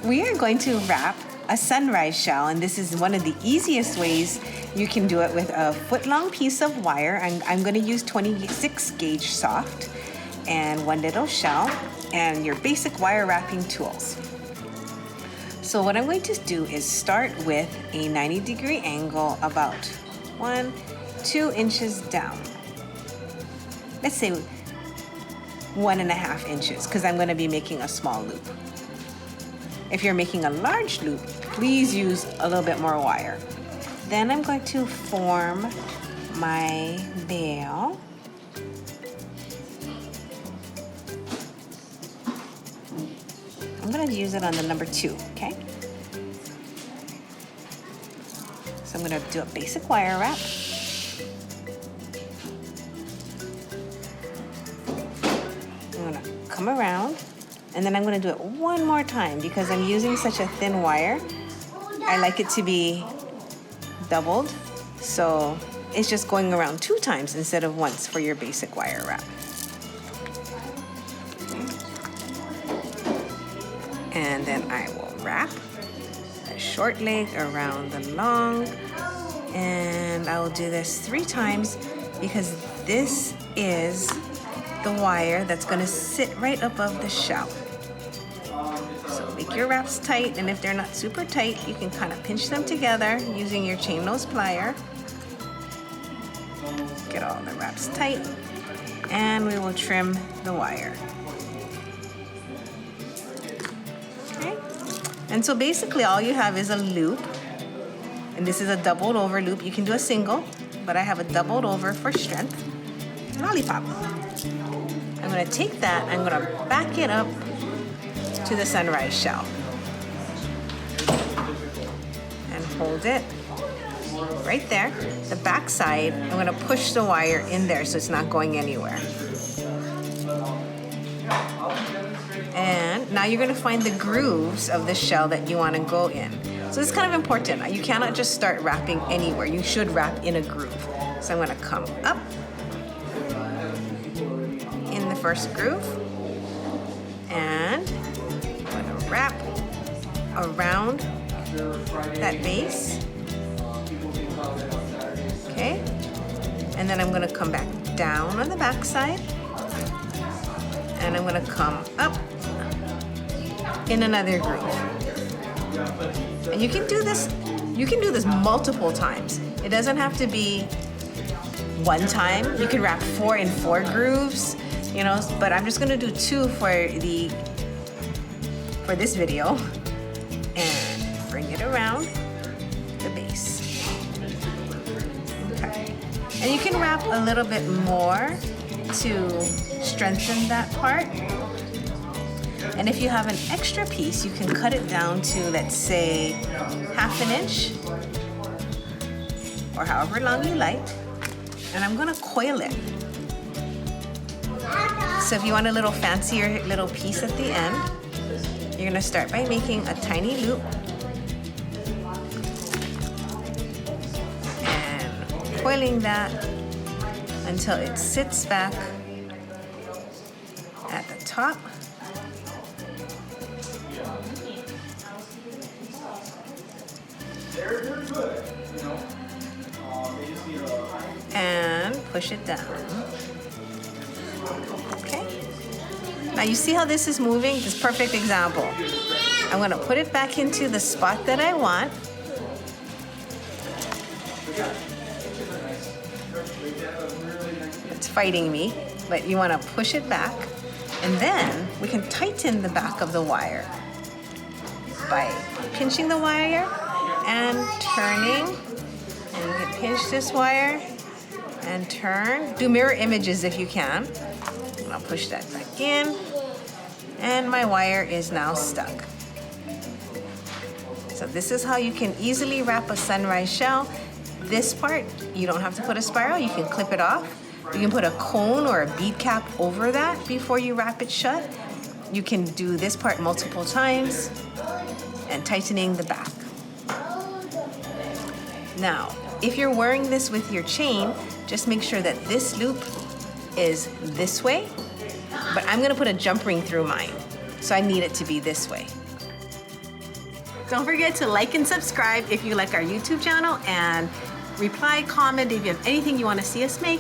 We are going to wrap a sunrise shell, and this is one of the easiest ways you can do it with a foot-long piece of wire. I'm going to use 26 gauge soft and one little shell and your basic wire wrapping tools. So what I'm going to do is start with a 90-degree angle about 1-2 inches down. Let's say 1.5 inches because I'm going to be making a small loop. If you're making a large loop, please use a little bit more wire. Then I'm going to form my veil. I'm going to use it on the number 2, okay? So I'm going to do a basic wire wrap. I'm going to come around, and then I'm going to do it one more time because I'm using such a thin wire. I like it to be doubled, so it's just going around 2 times instead of once for your basic wire wrap. And then I will wrap the short leg around the long, and I will do this 3 times because this is the wire that's going to sit right above the shell. So make your wraps tight, and if they're not super tight, you can kind of pinch them together using your chain nose plier. Get all the wraps tight, and we will trim the wire. And so basically all you have is a loop, and this is a doubled over loop. You can do a single, but I have a doubled over for strength. Lollipop. I'm going to take that, I'm going to back it up to the sunrise shell and hold it right there. The back side, I'm going to push the wire in there so it's not going anywhere. And now you're going to find the grooves of the shell that you want to go in. So it's kind of important. You cannot just start wrapping anywhere. You should wrap in a groove. So I'm going to come up in the first groove, and I'm going to wrap around that base. Okay? And then I'm going to come back down on the back side, and I'm going to come up in another groove. And you can do this multiple times. It doesn't have to be one time. You can wrap 4 in 4 grooves, you know, but I'm just gonna do 2 for this video, and bring it around the base. Okay. And you can wrap a little bit more to strengthen that part. And if you have an extra piece, you can cut it down to, let's say, 1/2 inch, or however long you like. And I'm gonna coil it. So if you want a little fancier little piece at the end, you're gonna start by making a tiny loop and coiling that until it sits back at the top. And push it down. Okay. Now you see how this is moving? This perfect example. I'm going to put it back into the spot that I want. It's fighting me, but you want to push it back. And then we can tighten the back of the wire by pinching the wire and turning. And you can pinch this wire and turn. Do mirror images if you can. And I'll push that back in. And my wire is now stuck. So this is how you can easily wrap a sunrise shell. This part, you don't have to put a spiral. You can clip it off. You can put a cone or a bead cap over that before you wrap it shut. You can do this part multiple times and tightening the back. Now, if you're wearing this with your chain, just make sure that this loop is this way, but I'm gonna put a jump ring through mine, so I need it to be this way. Don't forget to like and subscribe if you like our YouTube channel, and reply, comment if you have anything you want to see us make.